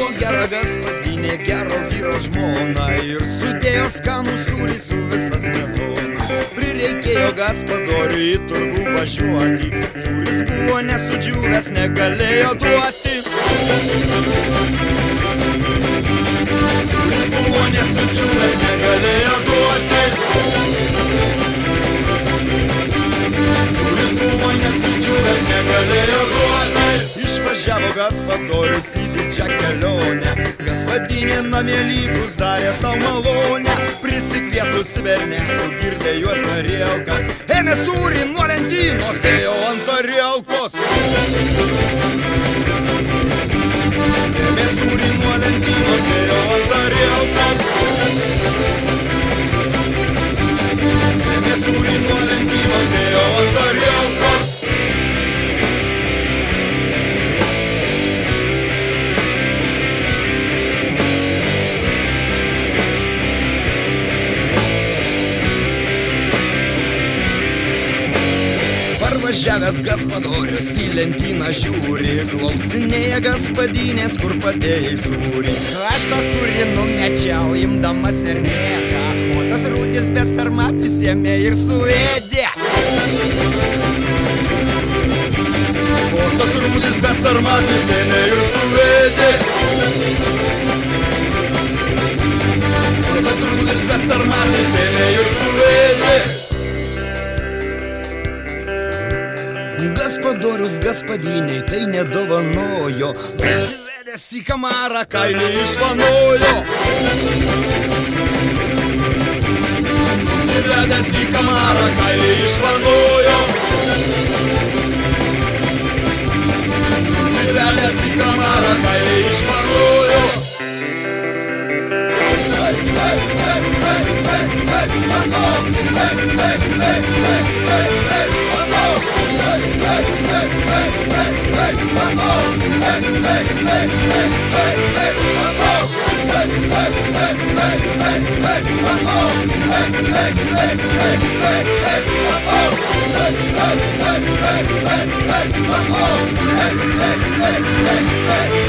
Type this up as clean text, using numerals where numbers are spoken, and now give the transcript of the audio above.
Buvo gera gaspadinė, gero vyro žmona ir sudėjo skanų sūrį su visas smetona. Prireikėjo gaspadoriui į turgų važiuoti, sūris buvo nesudžiūvęs, negalėjo duoti. Sūris buvo nesudžiūvęs, negalėjo duoti. Sūris buvo nesudžiūvęs, negalėjo duoti. Išvažiavo gaspadorius į didžią kelionę, gaspadinė namie lygus darė savo malonę. Prisikvietus vernelių girdė juos arielka, ėmė sūrį nuo lentynos, dėjo ant arielkos. Ėmė sūrį nuo lentynos, dėjo ant arielkos. Ėmė sūrį nuo lentynos, dėjo ant arielkos. Parvažiavęs gaspadorius į lentyną žiūri, klausinėja gaspadinės, kur padėjai sūrį. Aš tą sūrį numečiau, imdamas ir mėką, o tas rūdis besarmatis ėmė ir suėdė. O tas rūdis besarmatis ėmė ir suėdė. O tas rūdis besarmatis ėmė ir suėdė. Gaspadorius gaspadiniai tai nedovanojo, prisivedęs į kamarą kailį išvanojo. Prisivedęs į kamarą kailį išvanojo. Prisivedęs į kamarą kailį išvanojo. Hey!